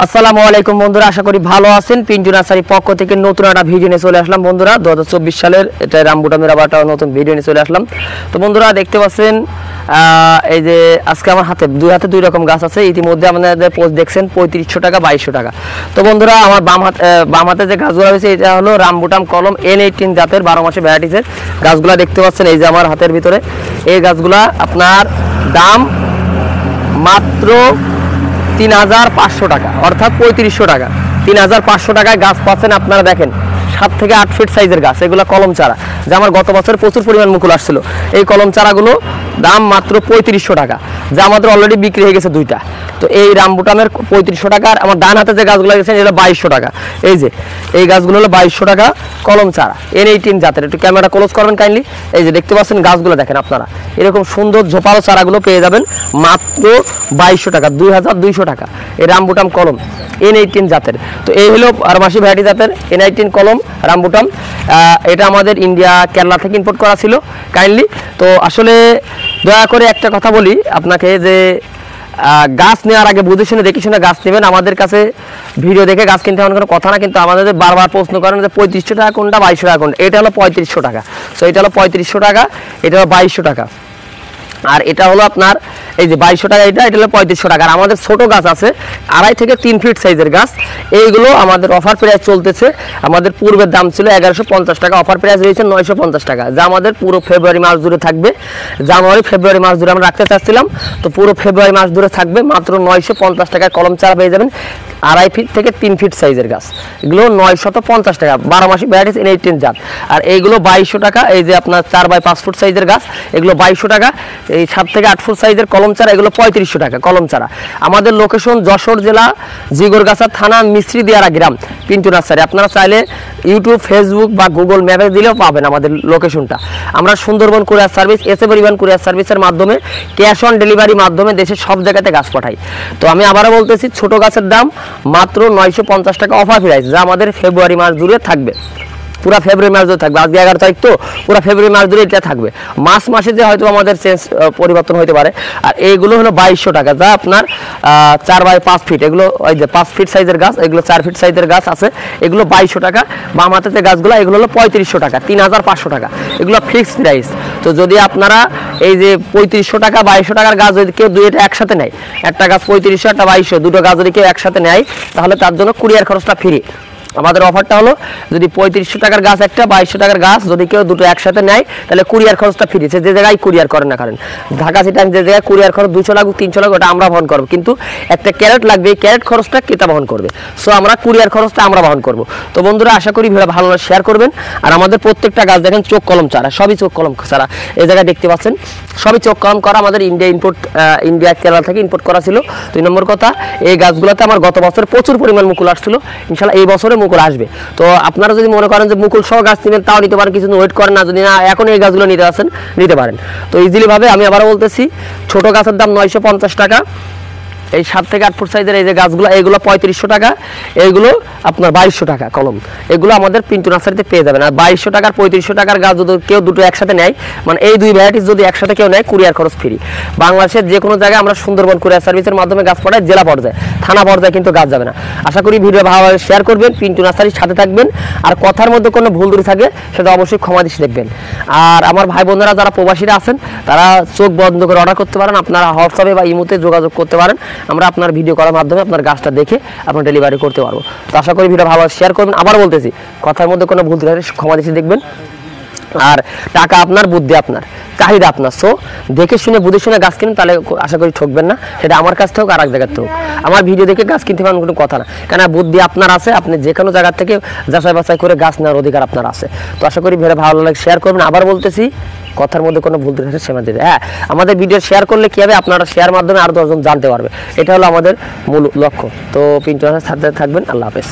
আসসালামু আলাইকুম বন্ধুরা, আশা করি ভালো আছেন। পিন্টু নার্সারির পক্ষ থেকে নতুন একটা ভিডিও নিয়ে চলে আসলাম বন্ধুরা। 2024 সালের এটা রামবুটামের আবার একটা নতুন ভিডিও নিয়ে চলে আসলাম। তো বন্ধুরা দেখতে পাচ্ছেন এই যে আজকে আমার হাতে দুই রকম গাছ আছে। ইতিমধ্যে আপনাদের পোস্ট দেখছেন 3500 টাকা 2200 টাকা। তো বন্ধুরা আমার বাম হাতে যে গাছগুলো রয়েছে এটা হলো রামবুটাম কলম N18 জাতের 12 মাসে ভ্যারাইটিসের গাছগুলো দেখতে পাচ্ছেন। এই যে আমার হাতের ভিতরে এই গাছগুলা আপনার দাম মাত্র 3500 টাকা, অর্থাৎ 3500 টাকা। 3500 টাকায় গাছ পাচ্ছেন আপনারা। দেখেন 7 থেকে 8 ফিট সাইজের গাছ, এগুলো কলম চারা, যা আমার গত বছর প্রচুর পরিমাণ মুকুল আসছিল। এই কলম চারাগুলো দাম মাত্র 3500 টাকা, যা আমাদের অলরেডি বিক্রি হয়ে গেছে দুইটা। তো এই রামবুটামের 3500 টাকা। আর আমার ডান হাতে যে গাছগুলো গেছেন এটা 2200 টাকা। এই যে এই গাছগুলো হলো 2200 টাকা কলম চারা N18 জাতের। একটু ক্যামেরা ক্লোজ করবেন কাইন্ডলি। এই যে দেখতে পাচ্ছেন গাছগুলো দেখেন আপনারা, এরকম সুন্দর ঝোপালো চারাগুলো পেয়ে যাবেন মাত্র 2200 টাকা, 2200 টাকা এই রামবুটাম কলম N18 জাতের। তো এই হলো 12 মাসি ভ্যারাইটি জাতের N18 কলম রামবুটাম। এটা আমাদের ইন্ডিয়া কেরালা থেকে ইম্পোর্ট করা ছিল কাইন্ডলি। তো আসলে দয়া করে একটা কথা বলি আপনাকে, যে গাছ নেওয়ার আগে বুঝে শুনে দেখে শুনে গাছ নেবেন। আমাদের কাছে ভিডিও দেখে গাছ কিনতে হওয়ার কোনো কথা না, কিন্তু আমাদের বারবার প্রশ্ন করেন যে 3500 টাকা কোনটা 2200 টাকা কোনটা। এটা হলো 3500 টাকা। সো এটা হলো 3500 টাকা, এটা হলো 2200 টাকা। আর এটা হলো আপনার এই যে 2200 টাকা, এটা হলো 3500 টাকা। আর আমাদের ছোট গাছ আছে 2.5 থেকে 3 ফিট সাইজের গাছ, এইগুলো আমাদের অফার প্রাইস চলতেছে। আমাদের পূর্বের দাম ছিল 1150 টাকা, অফার প্রাইস রয়েছে 950 টাকা, যা আমাদের পুরো ফেব্রুয়ারি মাস জুড়ে থাকবে। জানুয়ারি ফেব্রুয়ারি মাস জুড়ে আমরা রাখতে চাচ্ছিলাম, তো পুরো ফেব্রুয়ারি মাস জুড়ে থাকবে। মাত্র 950 টাকায় কলম চারা পেয়ে যাবেন 2.5 ফিট থেকে 3 ফিট সাইজের গাছ, এগুলো 950 টাকা 12 মাসি ভ্যারাইটিস N18 জাত। আর এইগুলো 2200 টাকা। এই যে আপনার 4x5 ফুট সাইজের গাছ, এগুলো 2200 টাকা। এই 7 থেকে 8 ফুট সাইজের কলম চারা, এগুলো 3500 টাকা কলম চারা। আমাদের লোকেশন যশোর জেলা জিগরগাছা থানা মিস্ত্রি দিয়ারা গ্রাম, পিন্টু নার্সারি। আপনারা চাইলে ইউটিউব, ফেসবুক বা গুগল ম্যাপে দিলেও পাবেন আমাদের লোকেশনটা। আমরা সুন্দরবন কুরিয়ার সার্ভিস, এসএ পরিবহন কুরিয়ার সার্ভিসের মাধ্যমে ক্যাশ অন ডেলিভারির মাধ্যমে দেশের সব জায়গাতে গাছ পাঠাই। তো আমি আবারও বলতেছি, ছোট গাছের দাম মাত্র 950 টাকা অফার প্রাইস, যা আমাদের ফেব্রুয়ারি মাস জুড়ে থাকবে। পুরা ফেব্রুয়ারি মাস জুড়ে থাকবে। আজকে 11 তারিখ, তো পুরা ফেব্রুয়ারি মাস জুড়ে এটা থাকবে। মাসে যে হয়তো আমাদের চেঞ্জ পরিবর্তন হতে পারে। আর এইগুলো হলো 2200 টাকা, যা আপনার 4x5 ফিট, এগুলো ওই যে 5 ফিট সাইজের গাছ, এগুলো 4 ফিট সাইজের গাছ আছে, এগুলো 2200 টাকা। বাম হাতে যে গাছগুলো এগুলো হলো 3500 টাকা, 3500 টাকা, এগুলো ফিক্সড প্রাইস। তো যদি আপনারা এই যে 3500 টাকা 2200 টাকার গাছ যদি কেউ দুইটা একসাথে নেয়, একটা গাছ 3500 একটা 2200, দুটো গাছ যদি কেউ একসাথে নেয়, তাহলে তার জন্য কুরিয়ার খরচটা ফ্রি। আমাদের অফারটা হলো, যদি 3500 টাকার গাছ একটা, 2200 টাকার গাছ যদি কেউ দুটো একসাথে নেয়, তাহলে কুরিয়ার খরচটা ফ্রি। সে যে জায়গায় কুরিয়ার করেন না করেন, ঢাকা সিটি যে জায়গায় কুরিয়ার খরচ 200 লাগুক 300 লাগুক, ওটা আমরা বহন করবো, কিন্তু একটা ক্যারেট লাগবে, এই ক্যারেট খরচটা ক্রেতা বহন করবে। সো আমরা কুরিয়ার খরচটা আমরা বহন করব। তো বন্ধুরা আশা করি ভিডিও ভালো শেয়ার করবেন। আর আমাদের প্রত্যেকটা গাছ দেখেন চোখ কলম চারা, সবই চোখ কলম চারা। এই জায়গায় দেখতে পাচ্ছেন সবই চোখ কলম করা, আমাদের ইন্ডিয়া কেরালা থেকে ইম্পোর্ট করা ছিল। 2 নম্বর কথা, এই গাছগুলোতে আমার গত বছর প্রচুর পরিমাণ মুকুল আসছিল, ইনশাল্লাহ এই বছরে মুকুল আসবে। তো আপনারা যদি মনে করেন যে মুকুল সহ গাছ নেবেন, তাও নিতে পারেন, কিছু ওয়েট করেন না। যদি না এখন এই গাছগুলো নিতে আসেন, নিতে পারেন। তো ইজিলি ভাবে আমি আবারও বলতেছি, ছোট গাছের দাম 950 টাকা। এই 7 থেকে 8 ফুট সাইজের এই যে গাছগুলো, এইগুলো 3500 টাকা, এইগুলো আপনার 2200 টাকা কলম। এগুলো আমাদের পিন্টু নার্সারিতে পেয়ে যাবেন। আর 2200 টাকার 3500 টাকার গাছ যদি কেউ দুটো একসাথে নেয়, মানে এই দুই ভ্যারাইটিস যদি একসাথে কেউ নেয়, কুরিয়ার খরচ ফ্রি। বাংলাদেশের যে কোনো জায়গায় আমরা সুন্দরবন কুরিয়ার সার্ভিসের মাধ্যমে গাছ পাঠাই, জেলা পর্যায়ে, থানা পর্যায়ে কিন্তু গাছ যাবে না। আশা করি ভিডিও ভালোভাবে শেয়ার করবেন, পিন্টু নার্সারির সাথে থাকবেন। আর কথার মধ্যে কোনো ভুল ত্রুটি থাকে সেটা অবশ্যই ক্ষমা দৃষ্টি দেখবেন। আর আমার ভাই বোনেরা যারা প্রবাসীরা আছেন, তারা চোখ বন্ধ করে অর্ডার করতে পারেন। আপনারা হোয়াটসঅ্যাপে বা ইমোতে যোগাযোগ করতে পারেন, আমরা আপনার ভিডিও করার মাধ্যমে আপনার গাছটা দেখে আপনার ডেলিভারি করতে পারবো। তো আশা করি ভিডিও ভালো শেয়ার করবেন। আবার বলতেছি, কথার মধ্যে কোনো ভুল থাকলে ক্ষমা দৃষ্টি দেখবেন। আর টাকা আপনার, বুদ্ধি আপনার, চাহিদা আপনার। সো দেখে শুনে বুঝে শুনে গাছ কিনুন, তাহলে আশা করি ঠকবেন না। সেটা আমার কাছ থেকে হোক আর এক জায়গার থেকে হোক, আমার ভিডিও দেখে গাছ কিনতে পারেন, কোনো কথা না। কেন বুদ্ধি আপনার আছে, আপনি যে কোনো জায়গা থেকে যাচাই বাছাই করে গাছ নেওয়ার অধিকার আপনার আছে। তো আশা করি ভিডিও ভালো লাগে শেয়ার করবেন। আবার বলতেছি, কথার মধ্যে কোনো ভুল ত্রুটি সেবা দেবে। হ্যাঁ, আমাদের ভিডিও শেয়ার করলে কী হবে, আপনারা শেয়ার মাধ্যমে আরও 10 জন জানতে পারবে। এটা হলো আমাদের মূল লক্ষ্য। তো পিন্টু নার্সারির সাথে থাকবেন। আল্লাহ হাফেজ।